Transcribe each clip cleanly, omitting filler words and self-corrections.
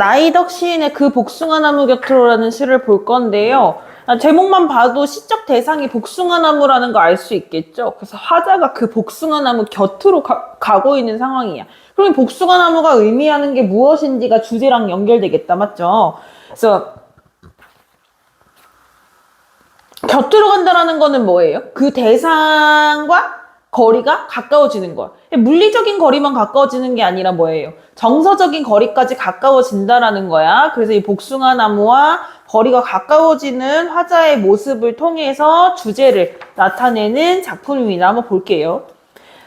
나이덕 시인의 그 복숭아나무 곁으로라는 시를 볼 건데요. 제목만 봐도 시적 대상이 복숭아나무라는 거 알 수 있겠죠? 그래서 화자가 그 복숭아나무 곁으로 가고 있는 상황이야. 그럼 복숭아나무가 의미하는 게 무엇인지가 주제랑 연결되겠다, 맞죠? 그래서 곁으로 간다라는 거는 뭐예요? 그 대상과 거리가 가까워지는 거야. 물리적인 거리만 가까워지는 게 아니라 뭐예요? 정서적인 거리까지 가까워진다라는 거야. 그래서 이 복숭아나무와 거리가 가까워지는 화자의 모습을 통해서 주제를 나타내는 작품입니다. 한번 볼게요.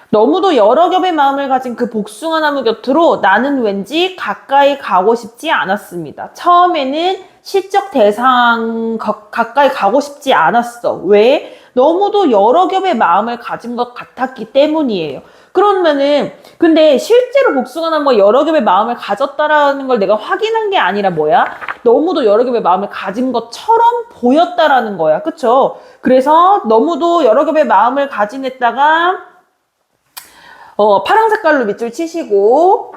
너무도 여러 겹의 마음을 가진 그 복숭아나무 곁으로 나는 왠지 가까이 가고 싶지 않았습니다. 처음에는 시적 대상 가까이 가고 싶지 않았어. 왜? 너무도 여러 겹의 마음을 가진 것 같았기 때문이에요. 그러면은 근데 실제로 복숭아나무가 여러 겹의 마음을 가졌다라는 걸 내가 확인한 게 아니라 뭐야? 너무도 여러 겹의 마음을 가진 것처럼 보였다라는 거야. 그쵸? 그래서 너무도 여러 겹의 마음을 가진 했다가 파란 색깔로 밑줄 치시고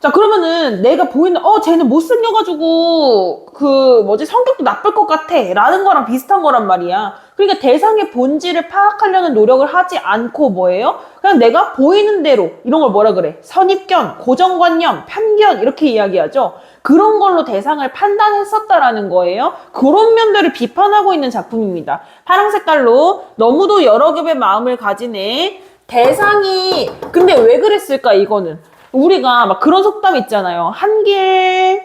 자 그러면은 내가 보이는 쟤는 못생겨가지고 성격도 나쁠 것 같아 라는 거랑 비슷한 거란 말이야. 그러니까 대상의 본질을 파악하려는 노력을 하지 않고 뭐예요? 그냥 내가 보이는 대로 이런 걸 뭐라 그래? 선입견, 고정관념, 편견 이렇게 이야기하죠. 그런 걸로 대상을 판단했었다라는 거예요. 그런 면들을 비판하고 있는 작품입니다. 파란 색깔로 너무도 여러 겹의 마음을 가지네. 대상이 근데 왜 그랬을까 이거는 우리가 막 그런 속담 있잖아요. 한 길,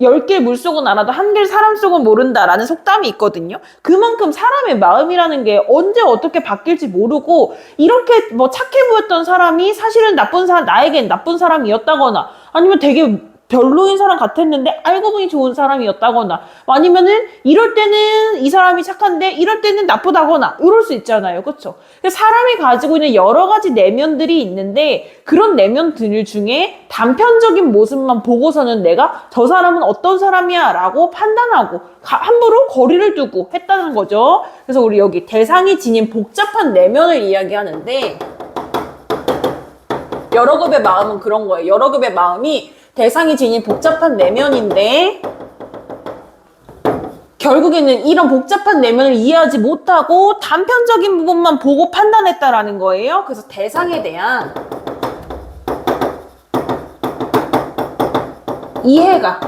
10길 물속은 알아도 한 길 사람 속은 모른다라는 속담이 있거든요. 그만큼 사람의 마음이라는 게 언제 어떻게 바뀔지 모르고 이렇게 뭐 착해 보였던 사람이 사실은 나에겐 나쁜 사람이었다거나 아니면 되게 별로인 사람 같았는데 알고 보니 좋은 사람이었다거나 아니면은 이럴 때는 이 사람이 착한데 이럴 때는 나쁘다거나 이럴 수 있잖아요. 그렇죠? 사람이 가지고 있는 여러 가지 내면들이 있는데 그런 내면들 중에 단편적인 모습만 보고서는 내가 저 사람은 어떤 사람이야 라고 판단하고 함부로 거리를 두고 했다는 거죠. 그래서 우리 여기 대상이 지닌 복잡한 내면을 이야기하는데 여러 급의 마음은 그런 거예요. 여러 급의 마음이 대상이 지닌 복잡한 내면인데 결국에는 이런 복잡한 내면을 이해하지 못하고 단편적인 부분만 보고 판단했다라는 거예요. 그래서 대상에 대한 이해가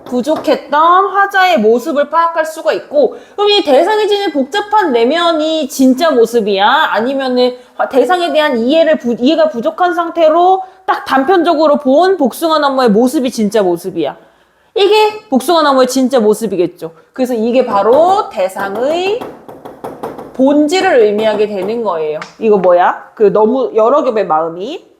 부족했던 화자의 모습을 파악할 수가 있고 그럼 이 대상이 지닌 복잡한 내면이 진짜 모습이야? 아니면은 대상에 대한 이해가 부족한 상태로 딱 단편적으로 본 복숭아나무의 모습이 진짜 모습이야. 이게 복숭아나무의 진짜 모습이겠죠. 그래서 이게 바로 대상의 본질을 의미하게 되는 거예요. 이거 뭐야? 너무 여러 겹의 마음이.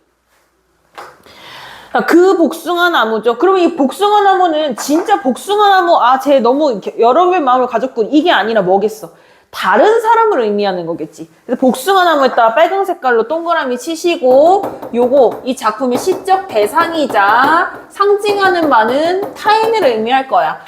그 복숭아나무죠. 그럼 이 복숭아나무는 진짜 복숭아나무, 쟤 너무 여러 겹의 마음을 가졌군. 이게 아니라 뭐겠어? 다른 사람을 의미하는 거겠지. 그래서 복숭아나무에다가 빨간 색깔로 동그라미 치시고 요거 이 작품의 시적 대상이자 상징하는 바는 타인을 의미할 거야.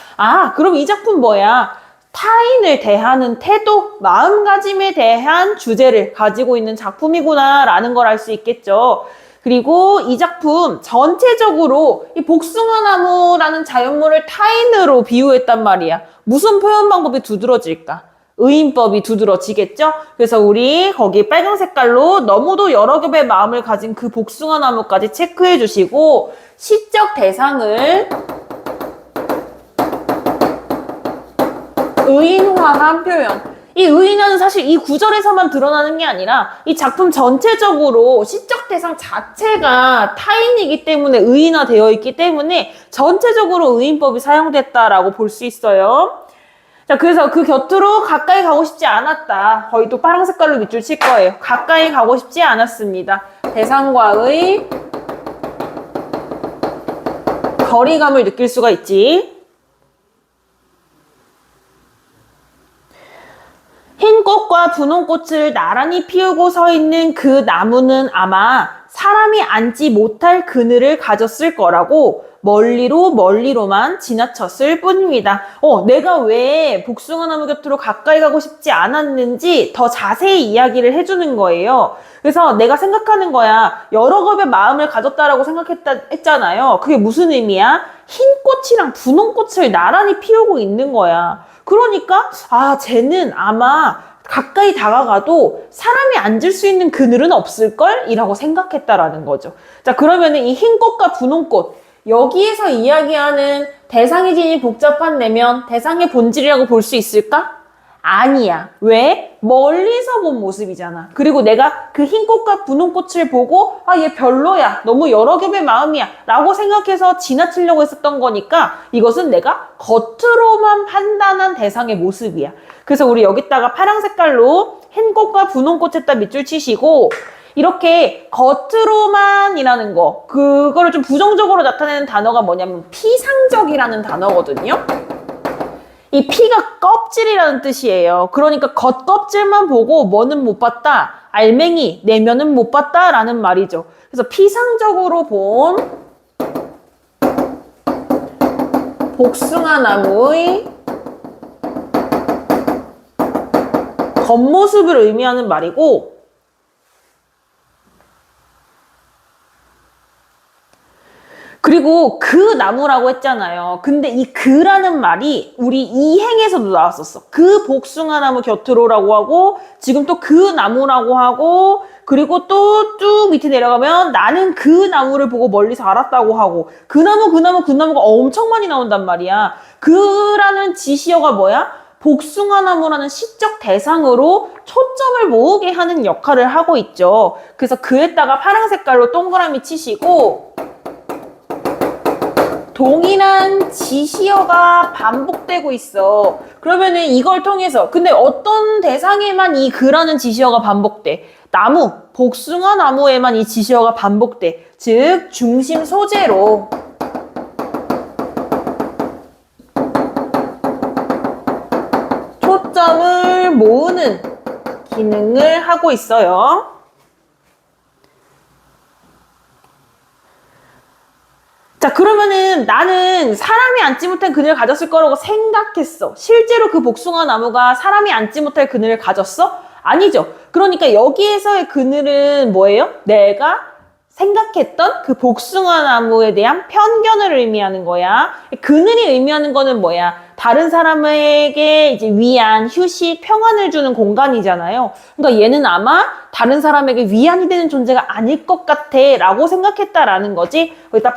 그럼 이 작품 뭐야? 타인을 대하는 태도, 마음가짐에 대한 주제를 가지고 있는 작품이구나 라는 걸 알 수 있겠죠. 그리고 이 작품 전체적으로 이 복숭아나무라는 자연물을 타인으로 비유했단 말이야. 무슨 표현 방법이 두드러질까? 의인법이 두드러지겠죠? 그래서 우리 거기 빨간 색깔로 너무도 여러 겹의 마음을 가진 그 복숭아나무까지 체크해 주시고 시적 대상을 의인화한 표현. 이 의인화는 사실 이 구절에서만 드러나는 게 아니라 이 작품 전체적으로 시적 대상 자체가 타인이기 때문에 의인화되어 있기 때문에 전체적으로 의인법이 사용됐다라고 볼 수 있어요. 자, 그래서 그 곁으로 가까이 가고 싶지 않았다. 거의 또 파란 색깔로 밑줄 칠 거예요. 가까이 가고 싶지 않았습니다. 대상과의 거리감을 느낄 수가 있지. 흰 꽃과 흰꽃과 분홍꽃을 나란히 피우고 서 있는 그 나무는 아마 사람이 앉지 못할 그늘을 가졌을 거라고 멀리로만 지나쳤을 뿐입니다. 내가 왜 복숭아나무 곁으로 가까이 가고 싶지 않았는지 더 자세히 이야기를 해주는 거예요. 그래서 내가 생각하는 거야. 여러 겹의 마음을 가졌다라고 했잖아요. 그게 무슨 의미야? 흰 꽃이랑 분홍 꽃을 나란히 피우고 있는 거야. 그러니까 쟤는 아마 가까이 다가가도 사람이 앉을 수 있는 그늘은 없을걸? 이라고 생각했다라는 거죠. 자, 그러면은 이 흰 꽃과 분홍 꽃, 여기에서 이야기하는 대상의 진이 복잡한 내면 대상의 본질이라고 볼 수 있을까? 아니야. 왜? 멀리서 본 모습이잖아. 그리고 내가 그 흰 꽃과 분홍 꽃을 보고 얘 별로야. 너무 여러 겹의 마음이야. 라고 생각해서 지나치려고 했었던 거니까 이것은 내가 겉으로만 판단한 대상의 모습이야. 그래서 우리 여기다가 파란 색깔로 흰 꽃과 분홍 꽃에다 밑줄 치시고 이렇게 겉으로만이라는 거, 그거를 좀 부정적으로 나타내는 단어가 뭐냐면 피상적이라는 단어거든요. 이 피가 껍질이라는 뜻이에요. 그러니까 겉껍질만 보고 뭐는 못 봤다, 알맹이, 내면은 못 봤다 라는 말이죠. 그래서 피상적으로 본 복숭아나무의 겉모습을 의미하는 말이고, 그리고 그 나무라고 했잖아요. 근데 이 그라는 말이 우리 이행에서도 나왔었어. 그 복숭아나무 곁으로라고 하고, 지금 또 그 나무라고 하고, 그리고 또 쭉 밑에 내려가면 나는 그 나무를 보고 멀리서 알았다고 하고, 그 나무가 엄청 많이 나온단 말이야. 그라는 지시어가 뭐야? 복숭아나무라는 시적 대상으로 초점을 모으게 하는 역할을 하고 있죠. 그래서 그에다가 파란 색깔로 동그라미 치시고, 동일한 지시어가 반복되고 있어. 그러면은 이걸 통해서, 근데 어떤 대상에만 이 그라는 지시어가 반복돼? 나무, 복숭아 나무에만 이 지시어가 반복돼. 즉, 중심 소재로 초점을 모으는 기능을 하고 있어요. 자, 그러면은 나는 사람이 앉지 못한 그늘을 가졌을 거라고 생각했어. 실제로 그 복숭아 나무가 사람이 앉지 못할 그늘을 가졌어? 아니죠. 그러니까 여기에서의 그늘은 뭐예요? 내가 생각했던 그 복숭아 나무에 대한 편견을 의미하는 거야. 그늘이 의미하는 거는 뭐야? 다른 사람에게 이제 위안, 휴식, 평안을 주는 공간이잖아요. 그러니까 얘는 아마 다른 사람에게 위안이 되는 존재가 아닐 것 같아 라고 생각했다라는 거지. 여기다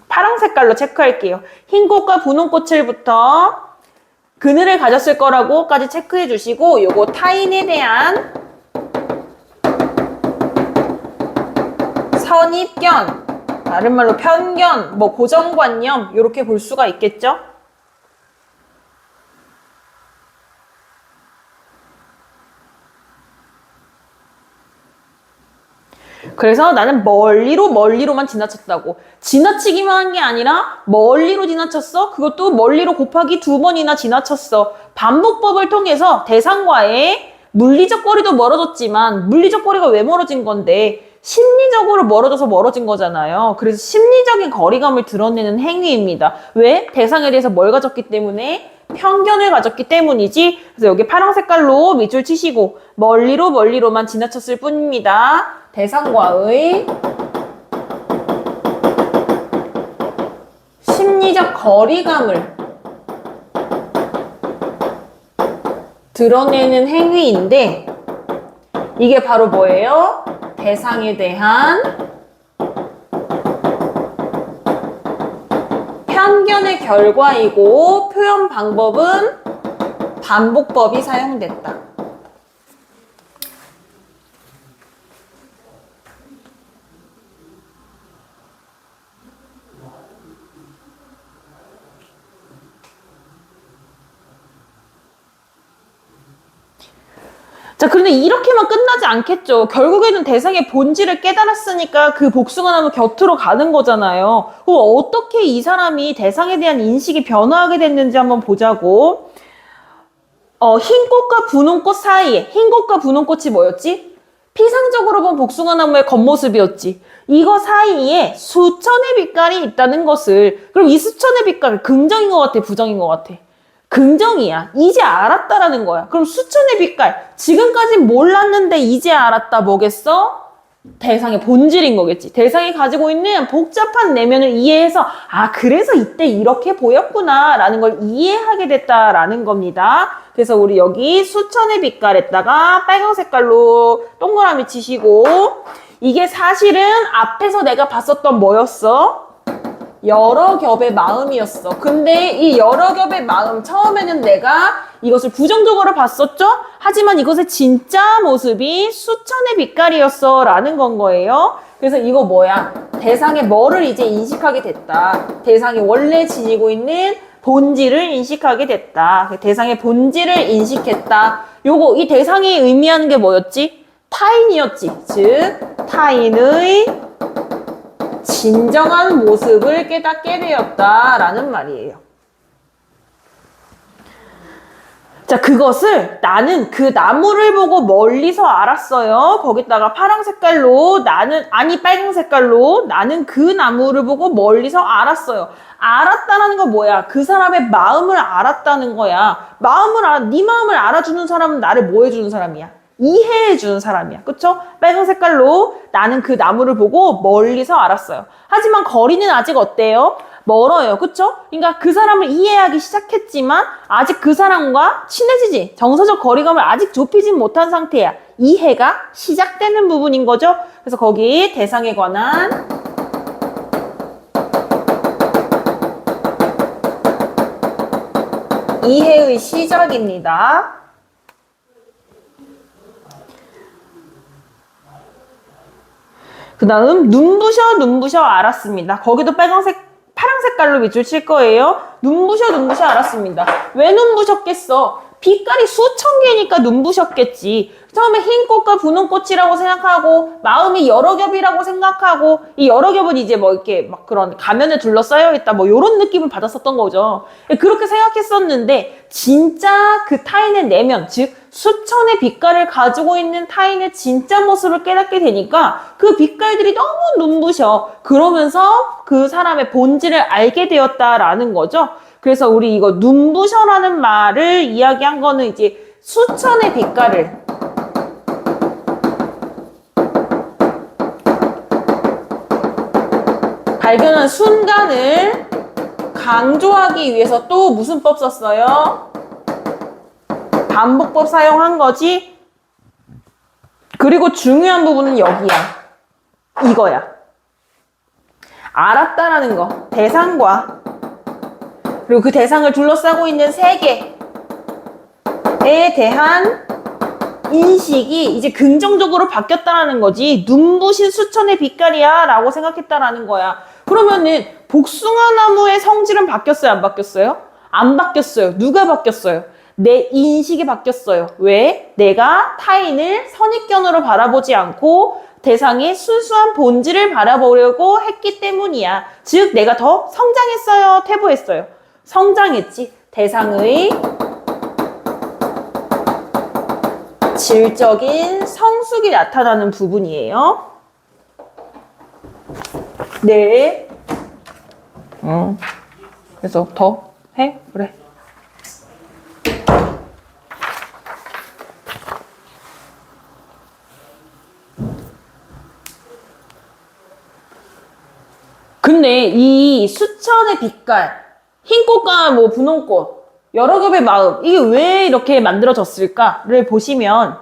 파랑 색깔로 체크할게요. 흰 꽃과 분홍 꽃을부터 그늘을 가졌을 거라고까지 체크해 주시고, 요거 타인에 대한 선입견, 다른 말로 편견, 고정관념, 이렇게 볼 수가 있겠죠? 그래서 나는 멀리로만 지나쳤다고. 지나치기만 한 게 아니라 멀리로 지나쳤어? 그것도 멀리로 곱하기 2번이나 지나쳤어. 반복법을 통해서 대상과의 물리적 거리도 멀어졌지만, 물리적 거리가 왜 멀어진 건데? 심리적으로 멀어진 거잖아요. 그래서 심리적인 거리감을 드러내는 행위입니다. 왜? 대상에 대해서 뭘 가졌기 때문에? 편견을 가졌기 때문이지. 그래서 여기 파란 색깔로 밑줄 치시고 멀리로만 지나쳤을 뿐입니다. 대상과의 심리적 거리감을 드러내는 행위인데, 이게 바로 뭐예요? 대상에 대한 편견의 결과이고, 표현 방법은 반복법이 사용됐다. 자, 그런데 이렇게만 끝나지 않겠죠. 결국에는 대상의 본질을 깨달았으니까 그 복숭아나무 곁으로 가는 거잖아요. 어떻게 이 사람이 대상에 대한 인식이 변화하게 됐는지 한번 보자고. 흰 꽃과 분홍 꽃 사이에, 흰 꽃과 분홍 꽃이 뭐였지? 피상적으로 본 복숭아나무의 겉모습이었지. 이거 사이에 수천의 빛깔이 있다는 것을, 그럼 이 수천의 빛깔은 긍정인 것 같아, 부정인 것 같아? 긍정이야. 이제 알았다라는 거야. 그럼 수천의 빛깔, 지금까지 몰랐는데 이제 알았다 뭐겠어? 대상의 본질인 거겠지. 대상이 가지고 있는 복잡한 내면을 이해해서 그래서 이때 이렇게 보였구나 라는 걸 이해하게 됐다라는 겁니다. 그래서 우리 여기 수천의 빛깔에다가 빨간 색깔로 동그라미 치시고, 이게 사실은 앞에서 내가 봤었던 뭐였어? 여러 겹의 마음이었어. 근데 이 여러 겹의 마음, 처음에는 내가 이것을 부정적으로 봤었죠? 하지만 이것의 진짜 모습이 수천의 빛깔이었어 라는 건 거예요. 그래서 이거 뭐야? 대상의 뭐를 이제 인식하게 됐다. 대상이 원래 지니고 있는 본질을 인식하게 됐다. 대상의 본질을 인식했다. 요거, 이 대상이 의미하는 게 뭐였지? 타인이었지. 즉, 타인의 진정한 모습을 깨닫게 되었다라는 말이에요. 자, 그것을 나는 그 나무를 보고 멀리서 알았어요. 거기다가 파란 색깔로 빨간 색깔로 나는 그 나무를 보고 멀리서 알았어요. 알았다라는 건 뭐야? 그 사람의 마음을 알았다는 거야. 네 마음을 알아주는 사람은 나를 뭐 해주는 사람이야? 이해해주는 사람이야. 그쵸? 빨간 색깔로 나는 그 나무를 보고 멀리서 알았어요. 하지만 거리는 아직 어때요? 멀어요. 그쵸? 그러니까 그 사람을 이해하기 시작했지만 아직 그 사람과 친해지지, 정서적 거리감을 아직 좁히진 못한 상태야. 이해가 시작되는 부분인 거죠. 그래서 거기 대상에 관한 이해의 시작입니다. 그 다음 눈부셔 알았습니다. 거기도 파란 색깔로 밑줄 칠 거예요. 눈부셔 알았습니다. 왜 눈부셨겠어? 빛깔이 수천 개니까 눈부셨겠지. 처음에 흰 꽃과 분홍 꽃이라고 생각하고 마음이 여러 겹이라고 생각하고, 이 여러 겹은 이제 뭐 이렇게 막 그런 가면에 둘러싸여 있다 뭐 이런 느낌을 받았었던 거죠. 그렇게 생각했었는데 진짜 그 타인의 내면, 즉 수천의 빛깔을 가지고 있는 타인의 진짜 모습을 깨닫게 되니까 그 빛깔들이 너무 눈부셔. 그러면서 그 사람의 본질을 알게 되었다라는 거죠. 그래서 우리 이거 눈부셔라는 말을 이야기한 거는 이제 수천의 빛깔을 발견한 순간을 강조하기 위해서 또 무슨 법 썼어요? 반복법 사용한 거지. 그리고 중요한 부분은 여기야. 이거야. 알았다라는 거. 대상과 그리고 그 대상을 둘러싸고 있는 세계에 대한 인식이 이제 긍정적으로 바뀌었다라는 거지. 눈부신 수천의 빛깔이야 라고 생각했다라는 거야. 그러면은 복숭아나무의 성질은 바뀌었어요? 안 바뀌었어요? 안 바뀌었어요. 누가 바뀌었어요? 내 인식이 바뀌었어요. 왜? 내가 타인을 선입견으로 바라보지 않고 대상의 순수한 본질을 바라보려고 했기 때문이야. 즉 내가 더 성장했어요? 퇴보했어요? 성장했지. 대상의 질적인 성숙이 나타나는 부분이에요. 네. 그래서 더 해? 그래. 근데 이 수천의 빛깔, 흰 꽃과 뭐 분홍 꽃, 여러 겹의 마음, 이게 왜 이렇게 만들어졌을까를 보시면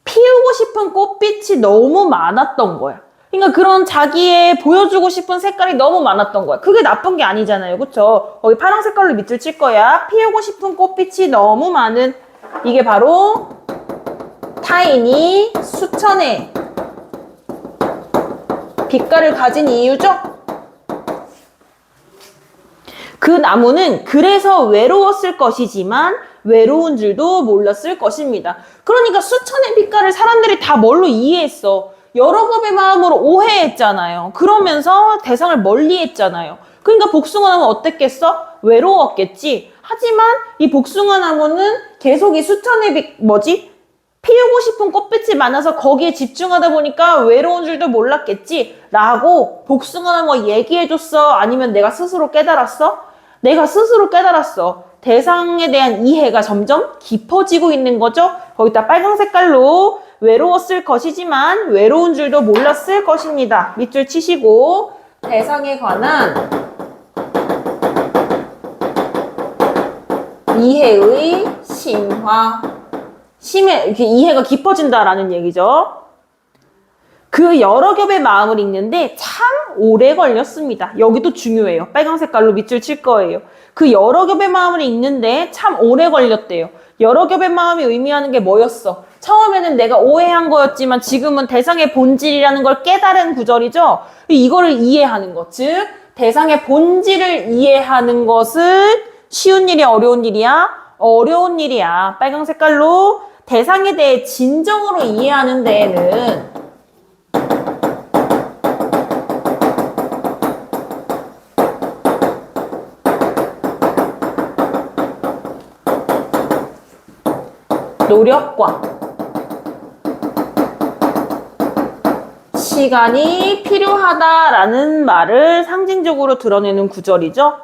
피우고 싶은 꽃빛이 너무 많았던 거야. 그러니까 그런 자기의 보여주고 싶은 색깔이 너무 많았던 거야. 그게 나쁜 게 아니잖아요. 그쵸? 거기 파란 색깔로 밑줄 칠 거야. 피우고 싶은 꽃빛이 너무 많은, 이게 바로 타인이 수천의 빛깔을 가진 이유죠? 그 나무는 그래서 외로웠을 것이지만 외로운 줄도 몰랐을 것입니다. 그러니까 수천의 빛깔을 사람들이 다 뭘로 이해했어? 여러 겹의 마음으로 오해했잖아요. 그러면서 대상을 멀리했잖아요. 그러니까 복숭아나무는 어땠겠어? 외로웠겠지. 하지만 이 복숭아나무는 계속 이 수천의 피우고 싶은 꽃빛이 많아서 거기에 집중하다 보니까 외로운 줄도 몰랐겠지 라고 복숭아나무가 얘기해줬어? 아니면 내가 스스로 깨달았어? 내가 스스로 깨달았어. 대상에 대한 이해가 점점 깊어지고 있는 거죠. 거기다 빨간 색깔로 외로웠을 것이지만 외로운 줄도 몰랐을 것입니다. 밑줄 치시고 대상에 관한 이해의 심화. 이렇게 이해가 깊어진다라는 얘기죠. 그 여러 겹의 마음을 읽는데 참 오래 걸렸습니다. 여기도 중요해요. 빨간 색깔로 밑줄 칠 거예요. 그 여러 겹의 마음을 읽는데 참 오래 걸렸대요. 여러 겹의 마음이 의미하는 게 뭐였어? 처음에는 내가 오해한 거였지만 지금은 대상의 본질이라는 걸 깨달은 구절이죠. 이거를 이해하는 것, 즉 대상의 본질을 이해하는 것은 쉬운 일이야, 어려운 일이야? 어려운 일이야. 빨간 색깔로 대상에 대해 진정으로 이해하는 데에는 노력과 시간이 필요하다라는 말을 상징적으로 드러내는 구절이죠.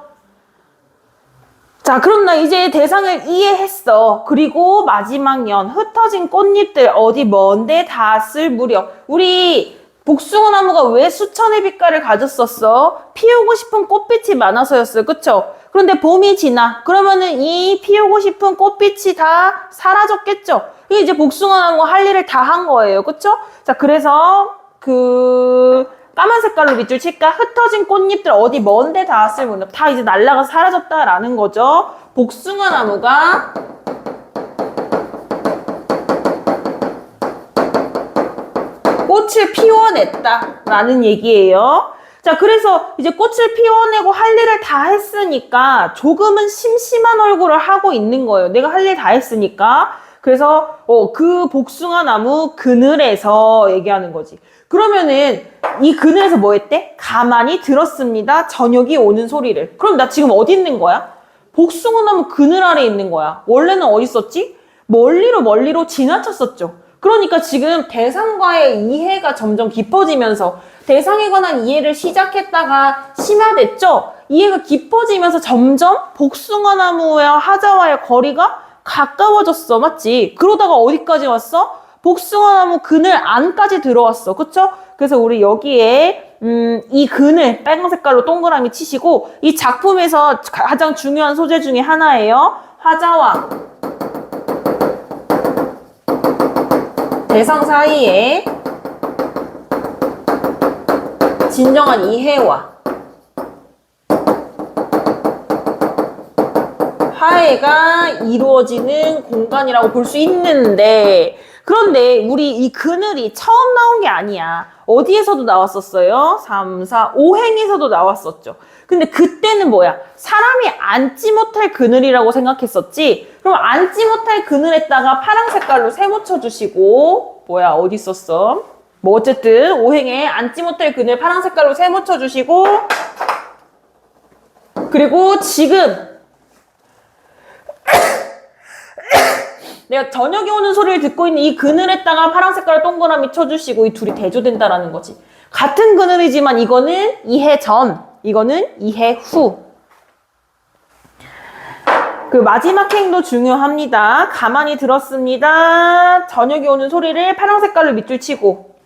자, 그럼 나 이제 대상을 이해했어. 그리고 마지막 연, 흩어진 꽃잎들 어디 먼데 닿았을 무렵. 우리 복숭아나무가 왜 수천의 빛깔을 가졌었어? 피우고 싶은 꽃빛이 많아서였어요. 그쵸? 그런데 봄이 지나. 그러면은 이 피우고 싶은 꽃빛이 다 사라졌겠죠? 이게 이제 복숭아나무가 할 일을 다 한 거예요. 그쵸? 자, 그래서 까만 색깔로 밑줄 칠까? 흩어진 꽃잎들 어디 먼데 닿았을 무렵. 다 이제 날아가서 사라졌다라는 거죠. 복숭아나무가 꽃을 피워냈다라는 얘기예요. 자, 그래서 이제 꽃을 피워내고 할 일을 다 했으니까 조금은 심심한 얼굴을 하고 있는 거예요. 내가 할 일 다 했으니까. 그래서 그 복숭아나무 그늘에서 얘기하는 거지. 그러면은 이 그늘에서 뭐 했대? 가만히 들었습니다. 저녁이 오는 소리를. 그럼 나 지금 어디 있는 거야? 복숭아나무 그늘 아래 있는 거야. 원래는 어디 있었지? 멀리로 지나쳤었죠. 그러니까 지금 대상과의 이해가 점점 깊어지면서 대상에 관한 이해를 시작했다가 심화됐죠? 이해가 깊어지면서 점점 복숭아나무와 하자와의 거리가 가까워졌어. 맞지? 그러다가 어디까지 왔어? 복숭아나무 그늘 안까지 들어왔어. 그쵸? 그래서 우리 여기에 이 그늘 빨간 색깔로 동그라미 치시고 이 작품에서 가장 중요한 소재 중에 하나예요. 화자와 대상 사이에 진정한 이해와 화해가 이루어지는 공간이라고 볼 수 있는데, 그런데 우리 이 그늘이 처음 나온 게 아니야. 어디에서도 나왔었어요? 3, 4, 5행에서도 나왔었죠. 근데 그때는 뭐야? 사람이 앉지 못할 그늘이라고 생각했었지? 그럼 앉지 못할 그늘에다가 파란 색깔로 세모 쳐주시고, 뭐야, 어디 있었어? 뭐 어쨌든 5행에 앉지 못할 그늘 파란 색깔로 세모 쳐주시고, 그리고 지금 내가 저녁에 오는 소리를 듣고 있는 이 그늘에다가 파란 색깔 동그라미 쳐주시고 이 둘이 대조된다라는 거지. 같은 그늘이지만 이거는 이해 전, 이거는 이해 후. 그 마지막 행도 중요합니다. 가만히 들었습니다. 저녁에 오는 소리를 파란 색깔로 밑줄 치고.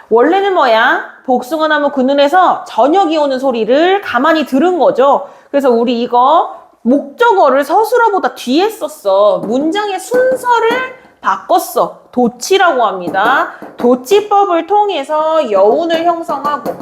원래는 뭐야? 복숭아나무 그늘에서 저녁이 오는 소리를 가만히 들은 거죠. 그래서 우리 이거 목적어를 서술어보다 뒤에 썼어. 문장의 순서를 바꿨어. 도치라고 합니다. 도치법을 통해서 여운을 형성하고,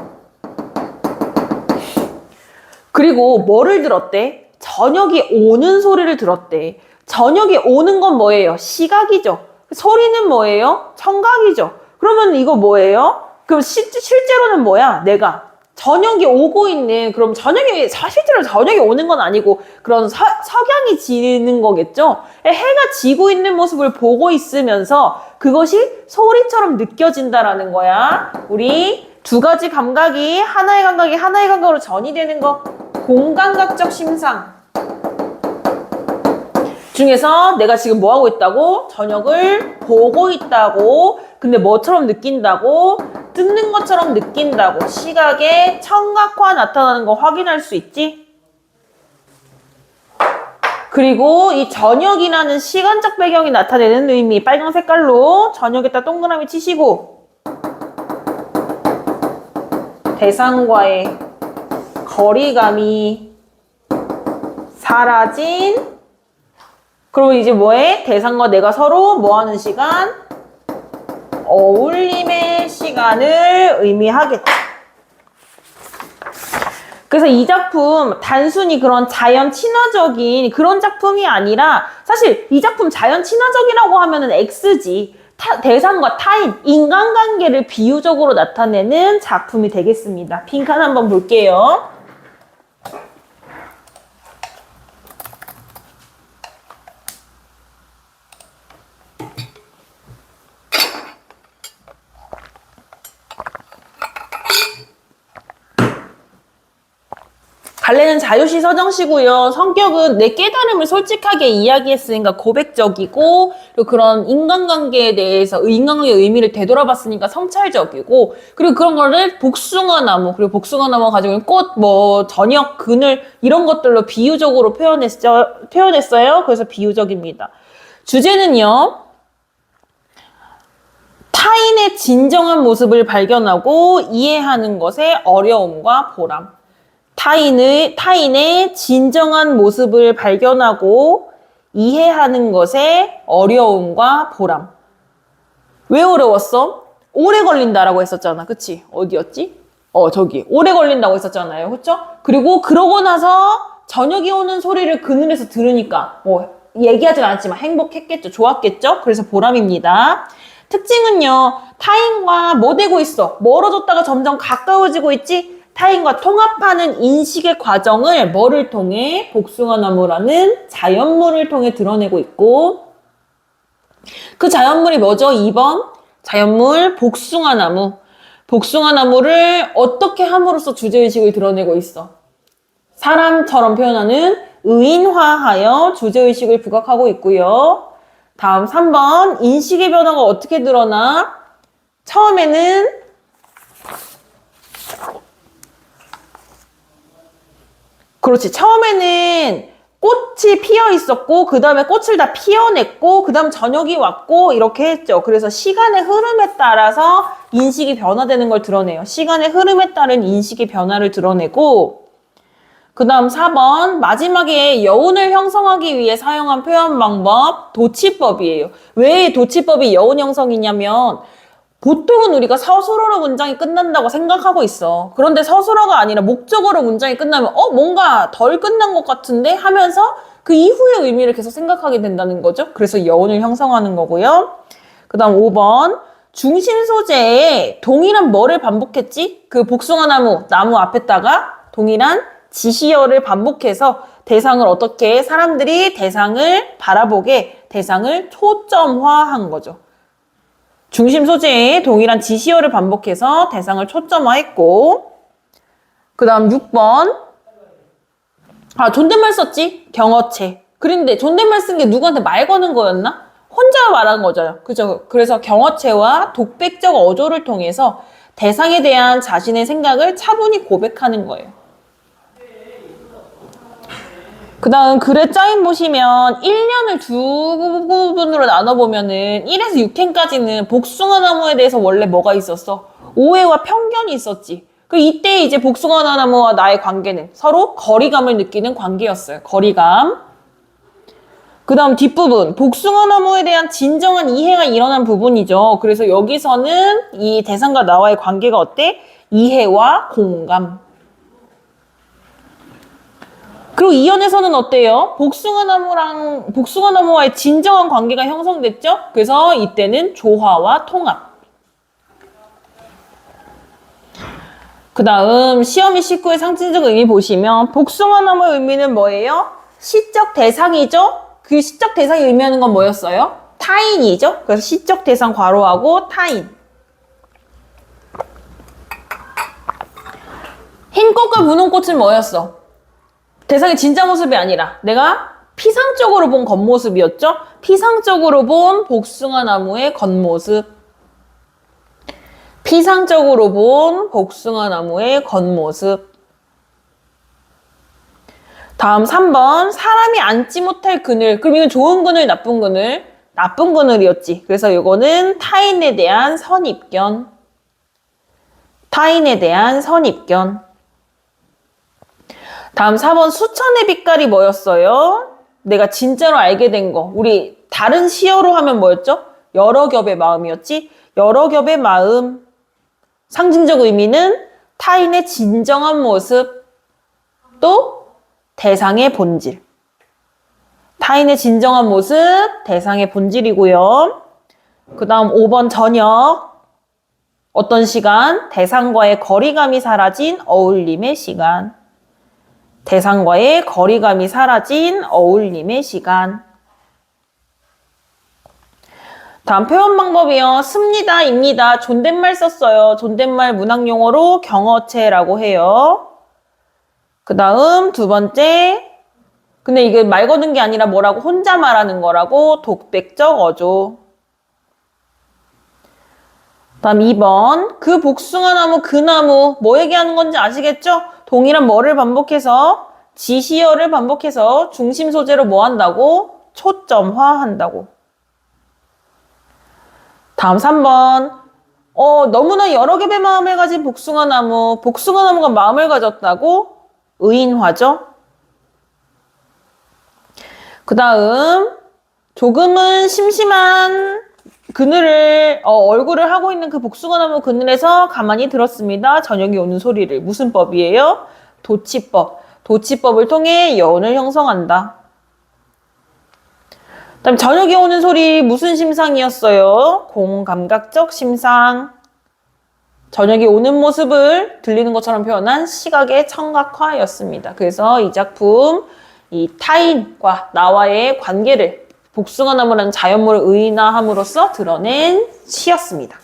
그리고 뭐를 들었대? 저녁이 오는 소리를 들었대. 저녁이 오는 건 뭐예요? 시각이죠. 소리는 뭐예요? 청각이죠. 그러면 이거 뭐예요? 그럼 실제로는 뭐야? 내가 저녁이 오고 있는, 그럼 실제로 저녁이 오는 건 아니고 그런 석양이 지는 거겠죠? 해가 지고 있는 모습을 보고 있으면서 그것이 소리처럼 느껴진다라는 거야. 우리 두 가지 감각이 하나의 감각으로 전이되는 거. 공감각적 심상. 집중해서 내가 지금 뭐 하고 있다고? 저녁을 보고 있다고. 근데 뭐처럼 느낀다고? 뜯는 것처럼 느낀다고. 시각에 청각화 나타나는 거 확인할 수 있지? 그리고 이 저녁이라는 시간적 배경이 나타내는 의미 빨간 색깔로 저녁에다 동그라미 치시고 대상과의 거리감이 사라진 그리고 이제 뭐해? 대상과 내가 서로 뭐 하는 시간? 어울림의 시간을 의미하겠지. 그래서 이 작품 단순히 그런 자연 친화적인 그런 작품이 아니라 사실 이 작품 자연 친화적이라고 하면은 X지. 대상과 타인, 인간관계를 비유적으로 나타내는 작품이 되겠습니다. 빈칸 한번 볼게요. 갈래는 자유시 서정시고요. 성격은 내 깨달음을 솔직하게 이야기했으니까 고백적이고 그리고 그런 인간관계에 대해서 인간관계의 의미를 되돌아봤으니까 성찰적이고 그리고 그런 거를 복숭아나무 그리고 복숭아나무 가지고 있는 꽃, 뭐 저녁, 그늘 이런 것들로 비유적으로 표현했어요. 그래서 비유적입니다. 주제는요. 타인의 진정한 모습을 발견하고 이해하는 것의 어려움과 보람. 타인의 진정한 모습을 발견하고 이해하는 것의 어려움과 보람. 왜 어려웠어? 오래 걸린다라고 했었잖아. 그치? 어디였지? 저기. 오래 걸린다고 했었잖아요. 그쵸? 그리고 그러고 나서 저녁이 오는 소리를 그늘에서 들으니까 뭐 얘기하진 않았지만 행복했겠죠. 좋았겠죠? 그래서 보람입니다. 특징은요. 타인과 뭐 되고 있어? 멀어졌다가 점점 가까워지고 있지? 타인과 통합하는 인식의 과정을 뭐를 통해? 복숭아나무라는 자연물을 통해 드러내고 있고 그 자연물이 뭐죠? 2번 자연물 복숭아나무. 복숭아나무를 어떻게 함으로써 주제의식을 드러내고 있어? 사람처럼 표현하는 의인화하여 주제의식을 부각하고 있고요. 다음 3번 인식의 변화가 어떻게 드러나? 처음에는 그렇지. 처음에는 꽃이 피어 있었고 그 다음에 꽃을 다 피어냈고 그 다음 저녁이 왔고 이렇게 했죠. 그래서 시간의 흐름에 따라서 인식이 변화되는 걸 드러내요. 시간의 흐름에 따른 인식의 변화를 드러내고 그 다음 4번 마지막에 여운을 형성하기 위해 사용한 표현 방법 도치법이에요. 왜 도치법이 여운 형성이냐면 보통은 우리가 서술어로 문장이 끝난다고 생각하고 있어. 그런데 서술어가 아니라 목적어로 문장이 끝나면 뭔가 덜 끝난 것 같은데 하면서 그 이후의 의미를 계속 생각하게 된다는 거죠. 그래서 여운을 형성하는 거고요. 그 다음 5번 중심 소재에 동일한 뭐를 반복했지? 그 복숭아나무 나무 앞에다가 동일한 지시어를 반복해서 대상을 어떻게 사람들이 대상을 바라보게 대상을 초점화한 거죠. 중심 소재에 동일한 지시어를 반복해서 대상을 초점화했고 그 다음 6번 존댓말 썼지? 경어체. 그런데 존댓말 쓴 게 누구한테 말 거는 거였나? 혼자 말한 거잖아요. 그죠? 그래서 경어체와 독백적 어조를 통해서 대상에 대한 자신의 생각을 차분히 고백하는 거예요. 그 다음 글의 짜임 보시면 1년을 두 부분으로 나눠보면은 1에서 6행까지는 복숭아나무에 대해서 원래 뭐가 있었어? 오해와 편견이 있었지. 그리고 이때 이제 복숭아나무와 나의 관계는 서로 거리감을 느끼는 관계였어요. 거리감. 그 다음 뒷부분 복숭아나무에 대한 진정한 이해가 일어난 부분이죠. 그래서 여기서는 이 대상과 나와의 관계가 어때? 이해와 공감. 그리고 이연에서는 어때요? 복숭아나무와의 진정한 관계가 형성됐죠? 그래서 이때는 조화와 통합. 그 다음 시어미 식구의 상징적 의미 보시면 복숭아나무의 의미는 뭐예요? 시적 대상이죠? 그 시적 대상이 의미하는 건 뭐였어요? 타인이죠? 그래서 시적 대상 괄호하고 타인. 흰 꽃과 분홍 꽃은 뭐였어? 대상의 진짜 모습이 아니라 내가 피상적으로 본 겉모습이었죠? 피상적으로 본 복숭아 나무의 겉모습. 피상적으로 본 복숭아 나무의 겉모습. 다음 3번. 사람이 앉지 못할 그늘. 그럼 이건 좋은 그늘, 나쁜 그늘? 나쁜 그늘이었지. 그래서 이거는 타인에 대한 선입견. 타인에 대한 선입견. 다음 4번. 수천의 빛깔이 뭐였어요? 내가 진짜로 알게 된 거. 우리 다른 시어로 하면 뭐였죠? 여러 겹의 마음이었지? 여러 겹의 마음. 상징적 의미는 타인의 진정한 모습. 또 대상의 본질. 타인의 진정한 모습, 대상의 본질이고요. 그 다음 5번 저녁. 어떤 시간? 대상과의 거리감이 사라진 어울림의 시간. 대상과의 거리감이 사라진 어울림의 시간. 다음 표현 방법이요. 습니다, 입니다. 존댓말 썼어요. 존댓말 문학용어로 경어체라고 해요. 그 다음 두 번째. 근데 이게 말 거는 게 아니라 뭐라고? 혼자 말하는 거라고. 독백적 어조. 다음 2번. 그 복숭아 나무, 그 나무. 뭐 얘기하는 건지 아시겠죠? 동일한 뭐를 반복해서, 지시어를 반복해서 중심 소재로 뭐 한다고? 초점화한다고. 다음 3번. 너무나 여러 겹의 마음을 가진 복숭아 나무. 복숭아 나무가 마음을 가졌다고? 의인화죠. 그 다음 조금은 심심한 그늘을 얼굴을 하고 있는 그 복숭아나무 그늘에서 가만히 들었습니다. 저녁이 오는 소리를. 무슨 법이에요? 도치법. 도치법을 통해 여운을 형성한다. 그다음 저녁이 오는 소리 무슨 심상이었어요? 공감각적 심상. 저녁이 오는 모습을 들리는 것처럼 표현한 시각의 청각화였습니다. 그래서 이 작품 이 타인과 나와의 관계를 복숭아나무라는 자연물을 의인화함으로써 드러낸 시였습니다.